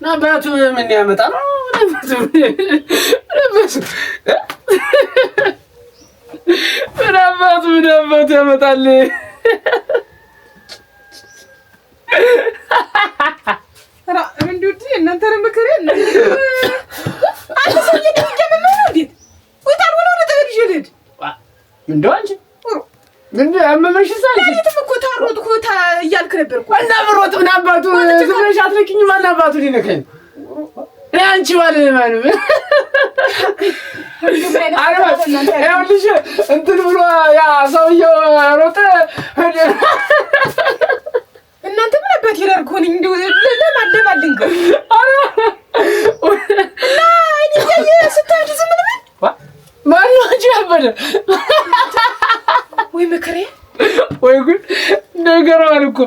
ናባቱ ምን ያመጣ ነው? ናባቱ ያመጣል። ራ እንዴት እናንተ ረመከረ አንተ ሰው እየደረገ ነው እንዴ? ወጣን ወሎ ለተበልሽ ልጅ እንደው አንቺ ምን አመመሽ ሳይሽ እኮ ታሮጥኩ እያልክ ነበር እኮ እና ብሮጥ ምን አባቱ ዝምብለሽ አትለኪኝ። ማን አባቱ ሊነካኝ አንቺ ማለት ይኸውልሽ እንትን ብሎ ያ ሰውዬው ሮጠ። እናንተ ምን አባት ይላርኩኝ እንደው ለማለማልኝ እና አይኔ ስታጅ ዝም ብለህ ማን ነው ያበደ ወይ መከሬ ወይ ጉድ ነገር አልኩ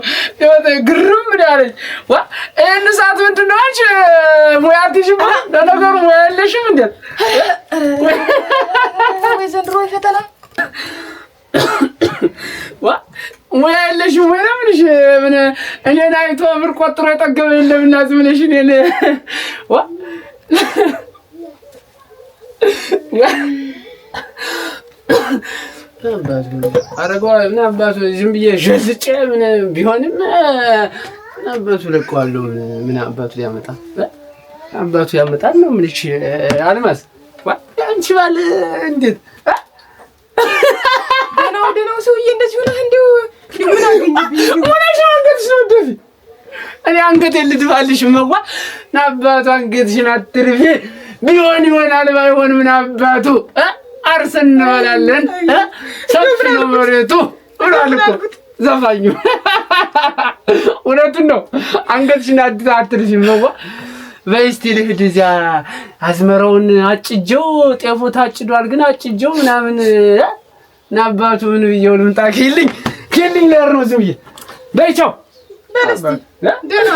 ይወጣ ግርም እንዳለኝ ዋ እነ ሰዓት ምንድነው አንቺ ሙያትሽም ለነገሩ ሙያ የለሽም እንዴ? ወይ ዘንድሮ ፈተና ዋ ሙያ የለሽም ወይ ለምንሽ ምን እኔን አይቶ ብር ቆጥሮ የጠገበ የለምና ዝም ብለሽ እኔን ዋ አረጋው እና አባቱ ዝም ብዬ ጀልጬ ምን ቢሆንም አባቱ ለቀዋለሁ። ምን አባቱ ሊያመጣ አባቱ ያመጣል ነው ምንሽ አልማዝ አንቺ ባል እንዴት ደናው ሰውዬ እንደዚህ ሆነ እንደው ምን አገኘብኝ ወላሽ አንገትሽ ነው ደፊ እኔ አንገቴን ልድፋልሽ መዋ ናባቱ አንገትሽን አትርፊ ቢሆን ይሆናል ባይሆን ምን አባቱ አርሰን እንበላለን ሰፊ ነው መሬቱ ብሏል እኮ ዘፋኙ። እውነቱን ነው። አንገትሽን አትርፊም ነው። በይ እስኪ ልሂድ እዚያ አዝመራውን አጭጀው ጤፉ ታጭዷል ግን አጭጀው ምናምን ናባቱ ምን ብዬው ልምጣ ኪልኝ ለር ነው ዝም ብዬ በይ ቻው በል እስኪ ደህና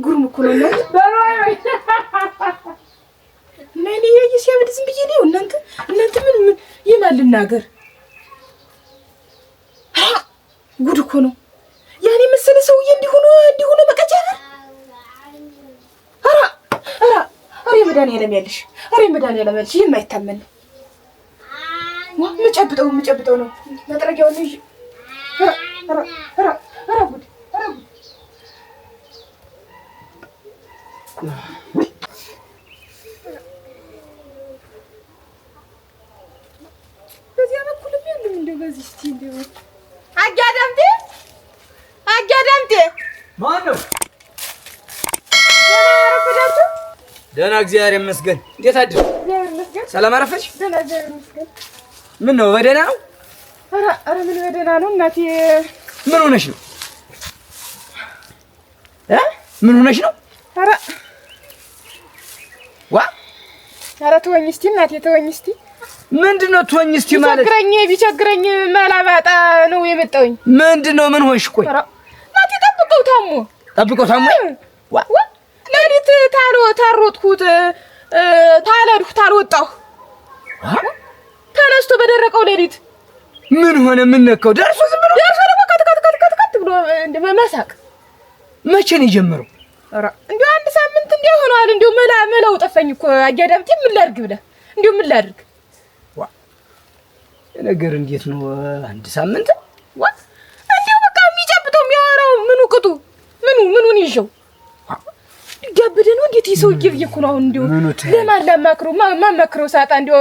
ጉርም እኮ ነው ነኝ የሲያብድ ዝም ብዬ ነው። እናንተ ምን ይማል ልናገር ጉድ እኮ ነው። ያኔ መሰለ ሰውዬ እንዲሆኑ መቀጨረ አረ መድኃኒዓለም ያለሽ የማይታመን ነው። የምጨብጠው ነው መጥረጊያውን ይዤ ጉድ በዚያ በኩል ምንም እንደው በዚህ እስቲ እንደው አጋዳምጤ ማን ነው? ደህና እግዚአብሔር ይመስገን። እንዴት አደርሽ? ሰላም አረፈች? ደህና እግዚአብሔር ይመስገን። ምን ነው በደህና ነው? ኧረ ምን በደህና ነው እናቴ። ምን ሆነሽ ነው? ምን ሆነሽ ነው? ኧረ ተወኝ እስቲ እናቴ ተወኝ እስቲ። ምንድነው ተወኝ እስቲ ማለት? ቢቸግረኝ መላባጣ ነው የመጣሁኝ። ምንድነው ምን ሆንሽ? ቆይ እናቴ ጠብቀው ታሞ ለሊት ታሮጥኩት ታልወጣሁ ተነስቶ በደረቀው ሌሊት ምን ሆነ? ምን ነካው? ደርሶ ዝም ብሎ ደግሞ ከት ብሎ መሳቅ። መቼ ነው የጀመረው? እንዲሁ አንድ ሳምንት እንዲሁ ሆኗል። እንዲሁ መላው ጠፋኝ እኮ አጋዳምጤ ምን ላድርግ ብለህ እንዲሁ ምን ላድርግ? ነገር እንዴት ነው አንድ ሳምንት? እንዲሁ በቃ የሚጨብጠው የሚያወራው ምኑ ቅጡ ምኑን ይዤው ሊጋብድ ነው። እንዴት ይሰውዬ ብዬሽ እኮ ነው አሁን እንዲሁ ለማን ላማክረው ማማክረው ሳጣ እንዲሁ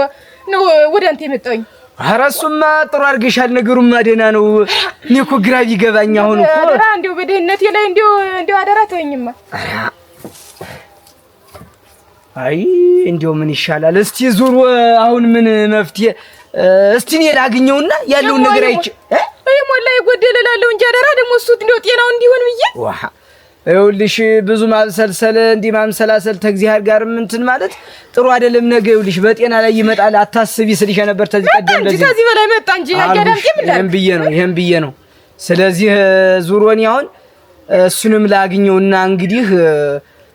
ነው ወደ አንተ የመጣሁኝ። ኧረ እሱማ ጥሩ አድርገሻል። ነገሩማ ደህና ነው። እኔ እኮ ግራ ቢገባኝ አሁን እኮ አደራ እንዲሁ በድህነቴ ላይ እንዲሁ አደራ ተወኝማ። አይ እንዲሁ ምን ይሻላል? እስቲ ዙሩ አሁን ምን መፍትሄ እስቲ እኔ ላግኘውና ያለውን ነገር አይቼ ሞላ ይጎደል እላለሁ እንጂ አደራ ደግሞ እሱ እንዲሁ ጤናው እንዲሆን ብዬ ይኸውልሽ ብዙ ማብሰልሰል እንዲህ ማምሰላሰል ተግዚአብሔር ጋር እንትን ማለት ጥሩ አይደለም። ነገ ይኸውልሽ በጤና ላይ ይመጣል። አታስቢ ስልሽ ነበር። ተዚህ ቀደም እንደዚህ ከዚህ በላይ መጣ እንጂ አጋዳምጤ ምን ላድርግ? ይሄን ብዬ ነው። ስለዚህ ዙሮኒ አሁን እሱንም ላግኘውና እንግዲህ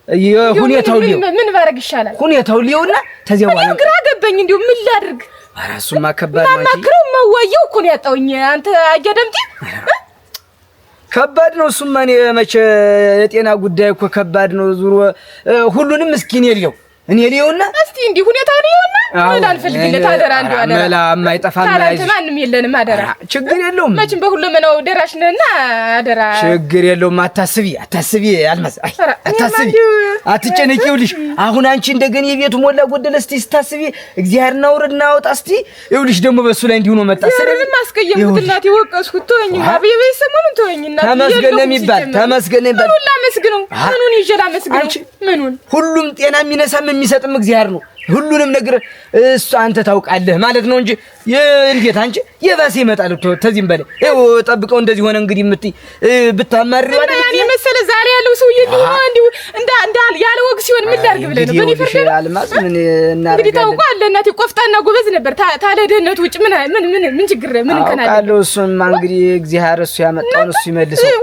የሁኔታው ሊው ምን ባረግ ይሻላል? ሁኔታው ሊውና ተዚያ በኋላ ግራ ገባኝ። እንዴው ምን ላድርግ? ኧረ እሱማ ከባድ ነው። ማማክረው መዋየው እኮ ነው ያጣውኝ። አንተ አያደምጪ ከባድ ነው። እሱማ እኔ መቼ የጤና ጉዳይ እኮ ከባድ ነው። ዙሮ ሁሉንም እስኪን የለው እኔ ሊውና እስቲ እንዲህ ሁኔታው ሊውና ምን አልፈልግለት አደራ እንደው አደራ መላ የማይጠፋም ታላንተ ማንም የለንም አደራ ችግር የለውም መቼም በሁሉም ደራሽ ነህና አደራ ችግር የለውም አታስቢ አልማዝ አታስቢ አትጨነቂ ይኸውልሽ አሁን አንቺ እንደገና የቤቱ ሞላ ጎደለ እስቲ ስታስቢ እግዚአብሔርና ወርድና አውጣ እስቲ ይኸውልሽ ደግሞ በሱ ላይ እንዲሁ ነው መጣ ስለዚህ ማስቀየምኩት እናቴ ወቀስኩት ተወኝ ባብዬ በሰሞኑን ተወኝ እናቴ ተመስገን የሚባል ሁሉ አመስግነው ምኑን ይጀላ አመስግነው ምኑን ሁሉም ጤና የሚነሳም የሚሰጥም እግዚአብሔር ነው ሁሉንም ነገር እሱ አንተ ታውቃለህ ማለት ነው እንጂ እንዴት አንቺ የባሰ ይመጣል ተዚህም በላይ ይኸው ጠብቀው እንደዚህ ሆነ እንግዲህ የምትይ ብታማሪው አይደል ያኔ መሰለ ዛሬ ያለው ሰውዬ እንዲሁ እንዳል ያለ ወግ ሲሆን ምን ላድርግ ብለህ ነው በኔ ፈርደ አልማዝ ምን እናርጋለን እንግዲህ ታውቃለህ እናቴ ቆፍጣና ጎበዝ ነበር ታለ ደህንነቱ ውጭ ምን ችግር ምን እንከናለ አውቃለሁ እሱማ እንግዲህ እግዚአብሔር እሱ ያመጣውን እሱ ይመልሰው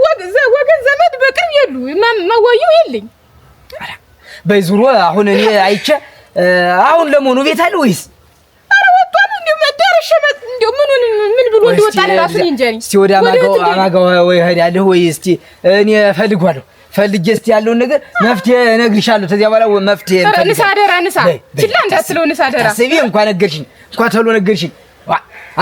ወገን ዘመድ በቅርብ የሉ ማዋየው የለኝ በይዙሮ አሁን እኔ አይቼ አሁን ለሞኑ ቤት አለ ወይስ አረ ወጣው እንዴ መዳረሻ እንዴ ምን ብሎ እንደወጣ ለራሱን እንጀሪ እስቲ ወደ አማጋው ወይ ሄዳለሁ ወይ እስቲ እኔ ፈልጓለሁ ፈልጌ እስቲ ያለውን ነገር መፍትሄ እነግርሻለሁ ተዚያ በኋላ መፍትሄ ንሳደራ ችላ እንዳትለው ንሳደራ ታስቢ እንኳን ነገርሽኝ እንኳን ተሎ ነገርሽኝ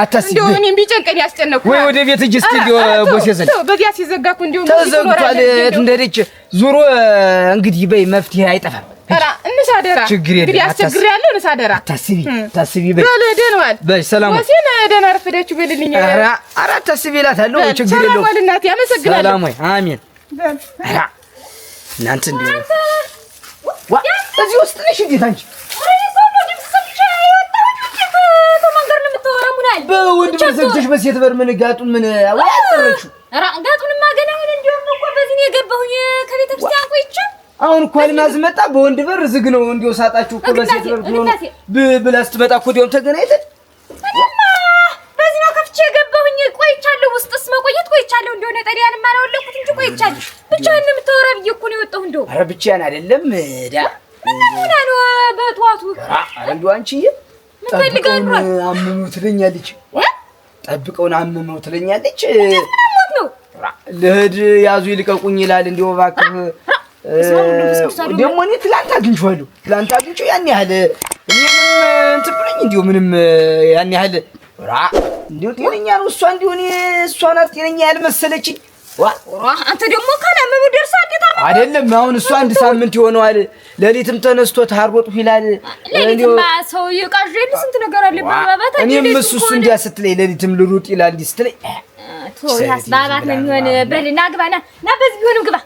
አታስቢ እንደው እኔም ቢጨንቀኝ ያስጨነኩ ወይ ወደ ቤት እጅ እስቲ እንዲው ቦሴዘን በዚያ ሲዘጋኩ እንዲው ተዘግቷል እንደደች ዙሮ እንግዲህ በይ መፍትሄ አይጠፋም አራ እንሳደራ እንግዲህ አስቸግር ያለው እንሳደራ ታስቢ በይ ደህናዋል በይ ሰላም ወሲና ደህና ረፈደች በልልኝ አራ ታስቢ እላታለሁ ችግር የለውም ሰላም እናቴ አመሰግናለሁ ሰላም ወይ አሜን አራ እናንተ እንዴ ዋ እዚህ ውስጥ ነሽ እንዴት አንቺ በወንድ በሰግተሽ በሴት በር ምን ጋጡን ምን አወጣረቹ አራ ጋጡንማ ገና ምን እንደውም እኮ በዚህ ነው የገባሁኝ ከቤተ ክርስቲያን ቆይቼ አሁን እኮ አልማዝ መጣ በወንድ በር ዝግ ነው እንዲው ሳጣችሁ እኮ በሴት በር ሆኖ ብላስ ትመጣ እኮ ዲዮም ተገናኝተን እኔማ በዚህ ነው ከፍቼ የገባሁኝ ቆይቻለሁ ውስጥስ መቆየት ቆይቻለሁ እንደው ነጠሪያንም አላወለኩት እንጂ ቆይቻለሁ ብቻዬን ነው የምታወራ ብዬ እኮ ነው የወጣሁ እንደው ኧረ ብቻዬን አይደለም ዳ ምን ነው በጧቱ ኧረ እንደው አንቺዬ ጠብቀውን አመመው ትለኛለች ጠብቀውን አመመው ትለኛለች ልሂድ ያዙ ይልቀቁኝ ይላል እንደው እባክህ ደግሞ እኔ ትላንት አግኝቼዋለሁ ያን ያህል እኔም እንትን ብለኝ እንደው ምንም ያን ያህል እንደው ጤነኛ ነው እሷ እንደው እኔ እሷ ናት ጤነኛ ያልመሰለችኝ አንተ ደግሞ ካላመመው ደርሳ አይደለም አሁን እሷ አንድ ሳምንት ይሆነዋል ሌሊትም ተነስቶ ታርቦጥ ይላል ሌሊትማ ሰው ይቃዠል ስንት ነገር አለ በባባታ እኔም እሱ እንዲያ ስትለኝ ሌሊትም ልሩጥ ይላል እንዲህ ስትለኝ ያስ ባባት ነው የሚሆን በልና ግባና ና በዚህ ቢሆንም ግባ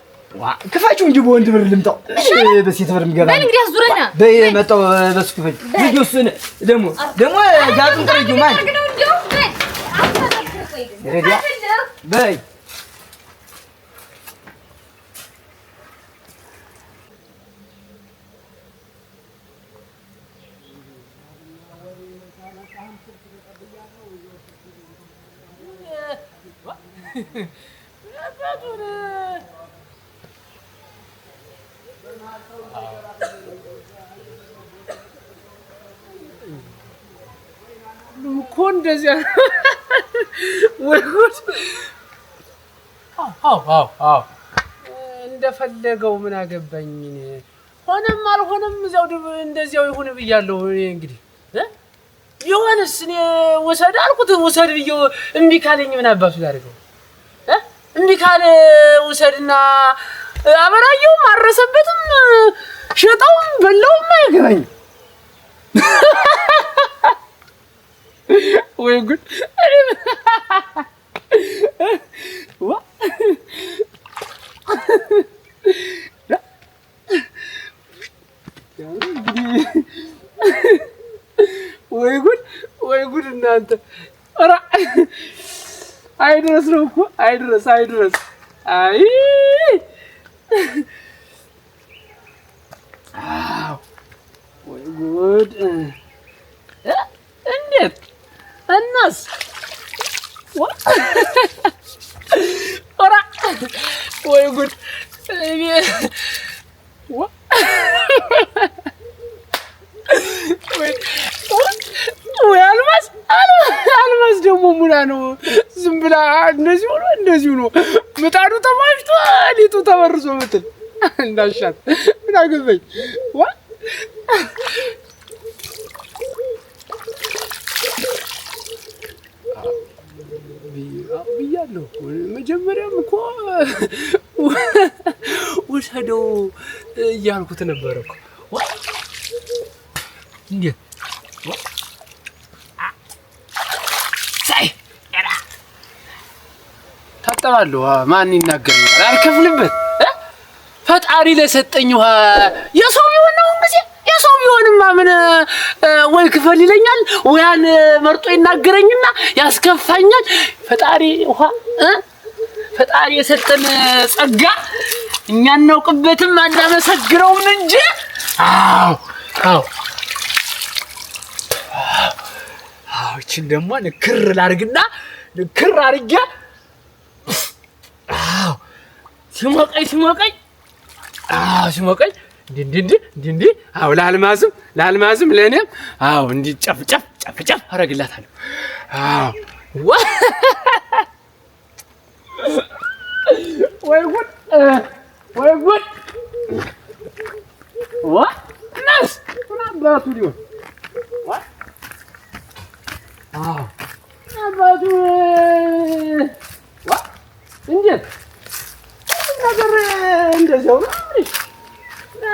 ክፋችሁ እንጂ በወንድ ብር ልምጣው በሴት ብር ምገባ በል እንግዲህ አዙረና በይ መጣው በሱ ክፈል ልጅውስን ደግሞ ጋጡን ጥረጁ ማን ረዲያ በይ እኮ እንደዚያ ወይ ጉድ አዎ እንደፈለገው ምን አገባኝ ሆነም አልሆነም እዛው እንደዚያው ይሁን ብያለሁ እኔ እንግዲህ ይሆንስ እኔ ወሰድ አልኩት ወሰድ ብዬው እምቢ ካለኝ ምን አባቱ ላድርገው እምቢ ካለ ወሰድና አበራየው ማረሰበትም ሸጣውም በላውም አይገባኝ ወይ ጉድ ዋ ወይ ጉድ እናንተ ኧረ አይድረስ ነው እኮ አይድረስ አይ አው ወይ ጉድ እንዴት እናስ ኧረ ወይ ጉድ ሙላ ነው ዝም ብላ እንደዚህ ሆኖ ምጣዱ ተማሽቶ ሊጡ ተበርሶ ምትል እንዳሻት ምን አገባኝ ዋ ብያለሁ መጀመሪያም እኮ ወሰደው እያልኩት ነበር እኮ እንዴት ታጠባለሁ ማን ይናገረኛል አልከፍልበት ፈጣሪ ለሰጠኝ ውሃ የሰው ቢሆን ነው እንግዲህ የሰው ቢሆንማ ምን ወይ ክፈል ይለኛል ወያን መርጦ ይናገረኝና ያስከፋኛል ፈጣሪ ውሃ ፈጣሪ የሰጠን ጸጋ እኛ እናውቅበትም አናመሰግነውም እንጂ አዎ እቺን ደግሞ ንክር ላርግና ንክር አርጌ ሲሞቀኝ እንዲ ለአልማዝም ለእኔም እንዲ ጨፍ አረግላታለሁ ወይ ጉድ እናስ ምን አባቱ ሊሆን አባቱ እንዴት ነገር እንደዚያው ነው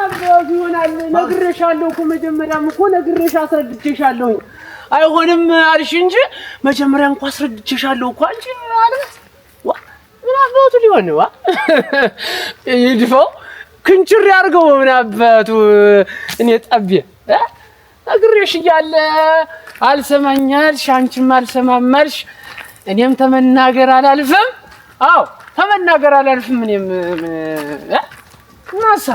አባቱ ይሆናል ነግሬሻለሁ እኮ መጀመሪያም እኮ ነግሬሽ አስረድቼሻለሁ አይሆንም አልሽ እንጂ መጀመሪያ እንኳን አስረድቼሻለሁ እኮ አንቺ አለስ ምን አባቱ ሊሆን ነው ይድፈው ክንችር ያርገው ምን አባቱ እኔ ጠቤ ነግሬሽ እያለ አልሰማኛልሽ አንቺም አልሰማማልሽ እኔም ተመናገር አላልፍም ተመናገር አላልፍም እኔም ናሳ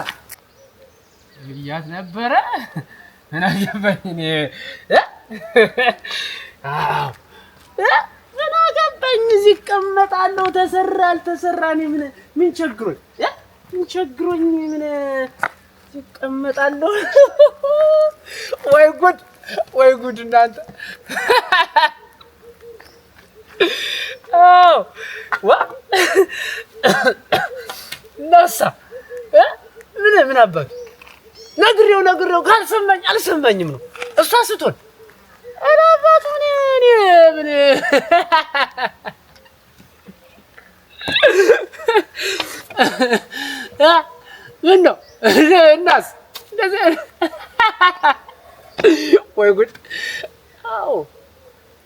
ይያት ነበረ ምን አገባኝ እኔ ምን አገባኝ እዚህ እቀመጣለሁ ተሰራ አልተሰራ እኔ ምን ቸግሮኝ ምን እቀመጣለሁ ወይ ጉድ እናንተ ናሳ ምን አባቱ ነግሬው ካልሰማኝ አልሰማኝም ነው እሷ ስትሆን አባቱ እኔ ምን ነው እናስ እንደዚህ ወይ ጉድ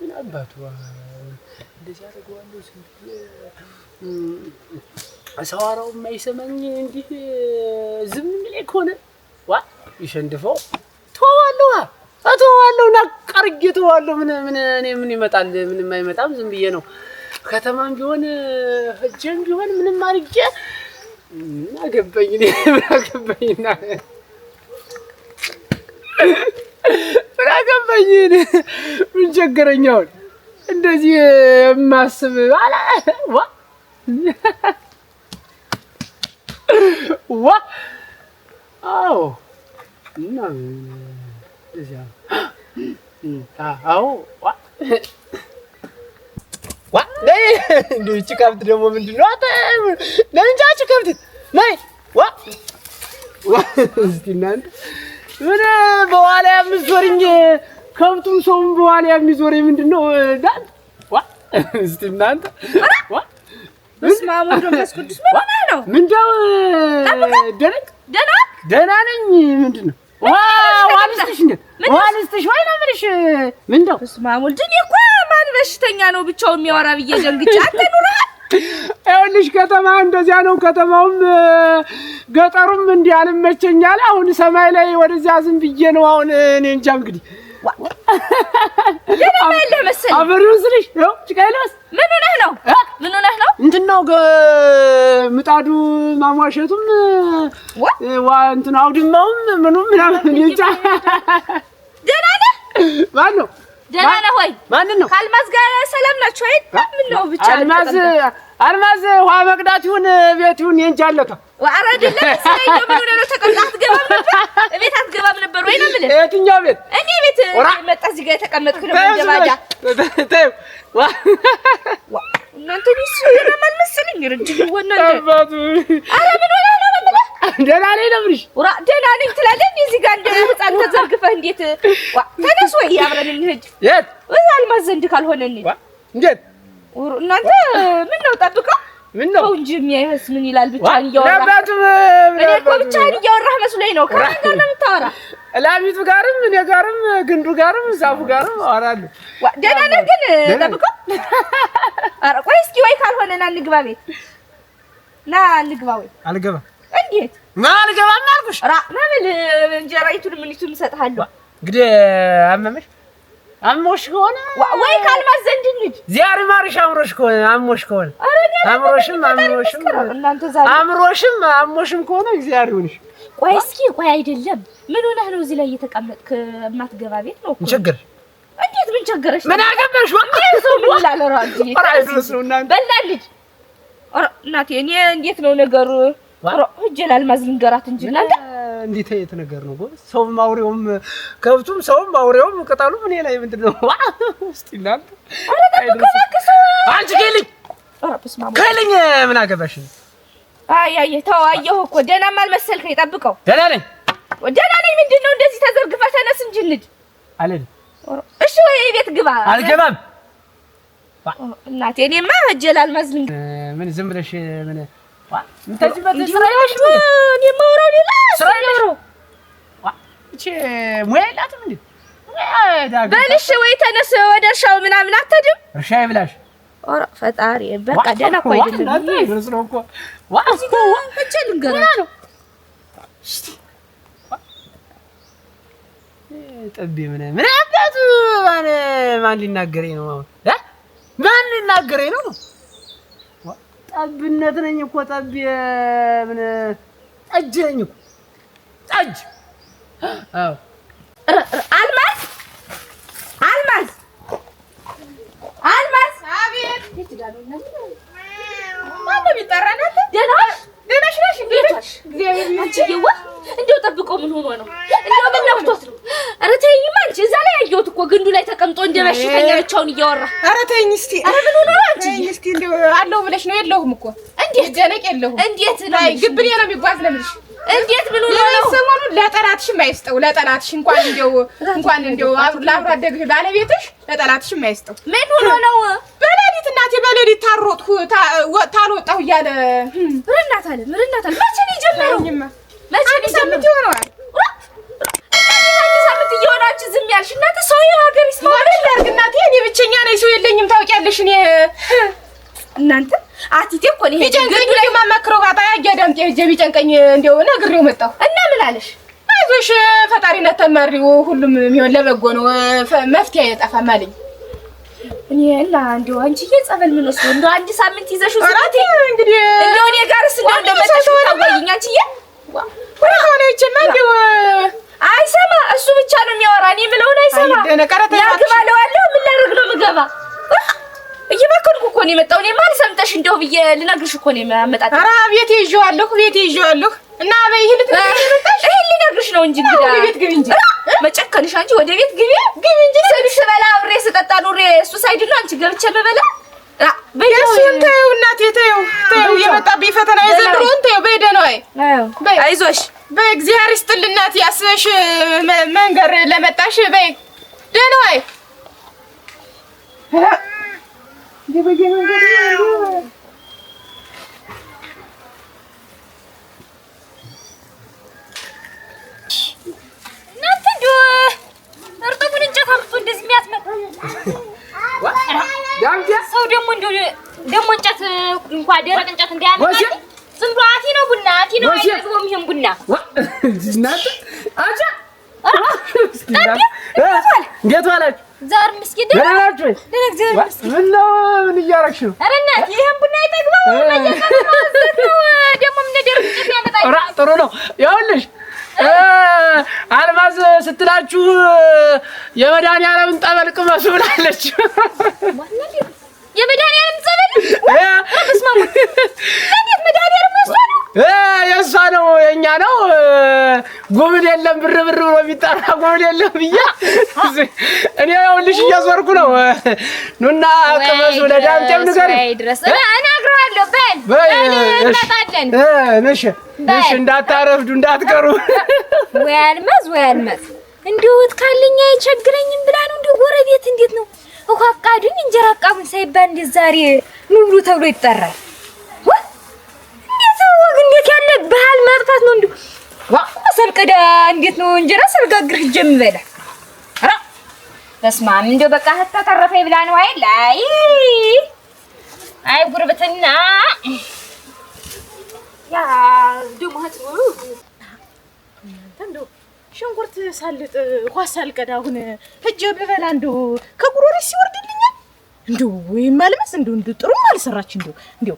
ምን አባቱ እንደዚህ አደርገዋለሁ አሳዋራው የማይሰማኝ እንዲህ ዝም ብለህ ከሆነ ይሸንድፈው ተዋለሁ ናቀርጌ ተዋለሁ ምን ይመጣል ምንም አይመጣም ዝም ብዬ ነው ከተማም ቢሆን ሄጄም ቢሆን ምንም አድርጌ ምን አገባኝና ምን ቸገረኝ አሁን እንደዚህ የማስብ አላ እና እዚያ እንደው እቺ ከብት ደግሞ ምንድን ነው ለምን እቺ ከብት ነይ እስቲ እናንተ ምን በኋላ የምትዞሪኝ ከብቱም ሰውም በኋላ የሚዞረኝ ምንድን ነው ዳን እስቲ እናንተ በስመ አብ ወወልድ ወመንፈስ ቅዱስ ምን ነው ምንድነው ደህና ነኝ ምንድን ነው ዋልስትሽ ወይ ነው የምልሽ ምንድነው በስመ አብ ወልድ እኔ እኮ ማን በሽተኛ ነው ብቻው የሚያወራ ብዬ ደንግጬ አንተ ኑረህ ይኸውልሽ ከተማ እንደዚያ ነው ከተማውም ገጠሩም እንዲህ አልመቸኛል አሁን ሰማይ ላይ ወደዚያ ዝም ብዬ ነው አሁን እኔ እንጃ እንግዲህ ለምን ለመሰለኝ አበሩን ስልሽ ነው ጭቃይለስ ምን ሆነህ ነው እንትን ነው ምጣዱ ማሟሸቱም እንትን አውድማውም ምኑም ምናምን እንጃ ደህና ነህ ማነው ደህና ነህ ወይ? ማንን ነው? ከአልማዝ ጋር ሰላም ናችሁ አይደል? ምን ነው ብቻ አልማዝ ውሃ መቅዳት ይሁን ቤት ይሁን የእንጃለታ ኧረ አይደለም ስለዚህ ምን ነው ተቀምጣ አትገባም ነበር? ቤት አትገባም ነበር ወይ ነው የምልህ? የትኛው ቤት? እኔ ቤት መጣ እዚህ ጋር የተቀመጥክ ነው እንደባጃ ተይው እናንተ ቢስ የማን መሰለኝ ረጅም ወናንተ አባቱ ኧረ ምን ሆነህ ነው የምልህ? ደህና ነኝ ነው የምልሽ። ደህና ነኝ ትላለህ እዚህ ጋር እንደ ህፃን ተዘርግፈህ እንዴት ተነስ ወይ አብረን እንሂድ። የት? አልማዝ ዘንድ ካልሆነ እንሂድ። እንዴት እናንተ ምን ነው ጠብቀው ምን ነው እንጂ የሚያይስ ምን ይላል? ብቻህን እያወራህ እኔ እኮ ብቻህን እያወራህ መስሎኝ ነው። ከማን ጋር ነው የምታወራህ? ላሚቱ ጋርም እኔ ጋርም ግንዱ ጋርም ዛፉ ጋርም አወራለሁ። ደህና ነህ ግን ጠብቀው። ኧረ ቆይ እስኪ ወይ ካልሆነ ና እንግባ ቤት ና እንግባ። ወይ አልገባም። እንዴት አልገባም አልኩሽ። ራ ማብል እንጀራይቱን ምን ይቱን እሰጥሃለሁ። እንግዲህ አሞሽ ከሆነ ወይ ካልማዝ ዘንድ እንሂድ። ዚያር ማርሽ አምሮሽ ከሆነ አሞሽ ከሆነ አምሮሽም እናንተ ዛሬ አሞሽም ከሆነ ዚያር ይሁንሽ። ቆይ እስኪ ቆይ አይደለም ምን ሆነህ ነው እዚህ ላይ እየተቀመጥክ የማትገባ ቤት ነው እኮ? ችግር እንዴት ምን ቸገረሽ? ምን አገባሽ? ሰው ምን ይላል? በላ ልጅ እናቴ እኔ እንዴት ነው ነገሩ? ሂጅ ለአልማዝ ልንገራት እንጂ እናንተ እንዴት የተነገር ነው ጎበዝ። ሰውም አውሬውም ከብቱም ሰውም አውሬውም ቅጠሉም እኔ ላይ ምንድነው? እስቲ እናንተ አንቺ ከልኝ ምን አገባሽ? አይ ተው አየሁ እኮ ደህናም አልመሰልከኝ። ጠብቀው። ደህና ነኝ ምንድነው እንደዚህ ተዘርግፈህ ተነስ እንጂ እንሂድ አለኝ። እሺ ወይ ቤት ግባ። አልገባም እናቴ እኔማ ሂጅ ለአልማዝ ምን ዝም ብለሽ ምን ሙያ የላትም እንዴ? በልሽ ወይ ተነስ ወደ እርሻው ምናምን አትሄድም? እርሻ ይብላሽ። ኧረ ፈጣሪ በቃ ደህና እኮ አይደለም እኮ ልንገራቸው። ጠቤ ምን አባቱ ማን ሊናገረኝ ነው? ማን ሊናገረኝ ነው? ጠብነት ነኝ እኮ ጠብ ምን ጠጅ ነኝ እኮ ጠጅ። አዎ አልማዝ አቤት ማነው የሚጠራን? ደህና ነሽ? እንደው ጠብቀው ምን ሆኖ ነው? እንደው ምን ነክቶት ነው? ኧረ ተይኝማ አንቺ እዛ ላይ ያየሁት እኮ ግንዱ ላይ ተቀምጦ እንደ በሽተኛ ብቻውን እያወራ። ኧረ ተይኝ እስኪ። ኧረ ምን ሆኖ ነው አንቺ? እስኪ እንደው አለሁ ብለሽ ነው? የለሁም እኮ እንዴት ደነቅ የለሁም። እንዴት ነው ግብኔ ነው የሚጓዝ ለምልሽ? እንዴት ምን ሆኖ ነው? ሰሞኑን ለጠላትሽ የማይስጠው ለጠላትሽ እንኳን እንደው ለአብሮ አደግሽ ባለቤትሽ ለጠላትሽ የማይስጠው ምን ሆኖ ነው? በሌሊት እናቴ በሌሊት ታሮጥኩ ታልወጣሁ እያለ ምርናት አለ። መቼ ነው የጀመረው? መቼ ነው ሳምንት ይሆነዋል። ሳምንት እየሆናችሁ ዝም ያልሽ እናንተ ሰው የሀገር ይስማል ያርግ እናቴ። እኔ ብቸኛ ነኝ፣ ሰው የለኝም ታውቂያለሽ። እኔ እናንተ አቲቴ እኮ ነው ቢጨንቀኝ ማማክረው ባጣ ያዳምጤ ሂጅ ቢጨንቀኝ እንደው ነግሬው መጣሁ እና ምን አለሽ? አይዞሽ ፈጣሪነት ተመሪው ሁሉም የሚሆን ለበጎ ነው፣ መፍትሄ አይጠፋም አለኝ። እኔ እና እንደው አንቺዬ ጸበል ምን ወስዶ እንደው አንድ ሳምንት ይዘሽው ሰራቴ እንግዲህ እንደው እኔ ጋርስ እንደው መጣሽ ታወይኝ አንቺዬ ወይ ሆነ እቺማ እንደው አይሰማ እሱ ብቻ ነው የሚያወራ። እኔ የምለውን አይሰማ። ያግባለዋለሁ ምን ላደርግ ነው የምገባ? እየመከርኩ እኮ ነው የመጣው። እኔ ማን ሰምተሽ እንደው ብዬ ልነግርሽ እኮ ነው የማመጣት። ኧረ ቤቴ ይዤዋለሁ እና በይ ልነግርሽ ነው እንጂ እንግዳ ወደ ቤት ግቢ እንጂ መጨከንሽ አንቺ ወደ ቤት ግቢ እንጂ ሰልሽ በላ አብሬ ስጠጣ ኑሬ እሱ ሳይድና አንቺ ገብቼ በበላ በየሱን ተይው እናቴ ተይው የመጣብኝ ፈተና የዘንድሮን ተይው። በይ ደህና ወይ አይዞሽ በእግዚአብሔር ይስጥልኝ እናቴ። ያስበሽ መንገር ለመጣሽ በይ ደህና ወይ እናንተ እንደው እርጥቡን እንጨት አምጥቶ እንደዚህ የሚያስመጣ ሰው ደግሞ እንጨት እንኳን ደረቅ እንጨት እንዳያመጣ ዝም ብሎ አቲ ነው ቡና አይጠግበውም። ይሄን ቡና እናንተ አቻ እንዴት ዋላችሁ? ዛር ምስኪን ደህና ናችሁ? ምነው ምን እያደረግሽ ነው? ኧረ እናቴ ይሄን ቡና አይጠግበውም። ደግሞ ምን ደረቅ እንጨት ያመጣ? ጥሩ ነው። ይኸውልሽ አልማዝ ስትላችሁ የመድኃኒዓለም ጠበል ቅመሱ ብላለች። የመድኃኒዓለም ጸበል በስመ አብ እንዴት መድኃኒዓለም የእሷ ነው የእኛ ነው። ጉብል የለም ብር ብሎ የሚጠራ ጉብል የለም ብያ እኔ ይኸውልሽ እያዞርኩ ነው። ኑና ቅመሱ ለዳምጤም ንገሪ ድረስ እነግረዋለሁ። በል እንመጣለን። ነሽ እንዳታረፍዱ እንዳትቀሩ። ወይ አልማዝ እንዲሁ ካለኝ አይቸግረኝም ብላ ነው። እንዲሁ ጎረቤት እንዴት ነው ውሃ አቃዱኝ እንጀራ አቃቡኝ ሳይባል እንዴት ዛሬ ኑሉ ተብሎ ይጠራል? እንዴት ያለ ባህል ማጥፋት ነው? እንዲሁ ሰልቀዳ እንዴት ነው እንጀራ ሰልጋግር ሂጅ የምበላ? ኧረ በስመ አብ እንደው በቃ ተተረፈኝ ብላ ነው አይደል? አይ ጉርብትና ያ ደሞት ነው። እንደው ሽንኩርት ሳልጥ ውሃ ሳልቀዳ አሁን ሂጅ ብበላ እንደው ከጉሮሬ ሲወርድልኛል። እንደው ወይ ማልመስ እንደው ጥሩም አልሰራች እንደው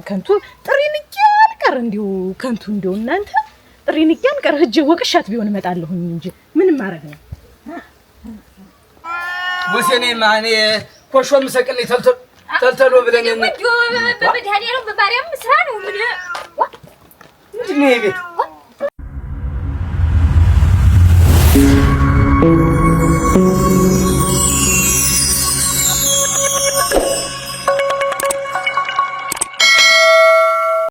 ከንቱ ጥሪን ቀር እንደው ከንቱ እንደው እናንተ ጥሪን ቀር ሂጅ ወቅሻት ቢሆን እመጣለሁኝ እንጂ ምን ማረግ ነው? ወሰኔ ማኔ ኮሾም ሰቅልኝ ተልተሎ ብለን በመድኃኒዓለም በማርያም ስራ ነው። ምን ምንድን ነው ይሄ ቤት?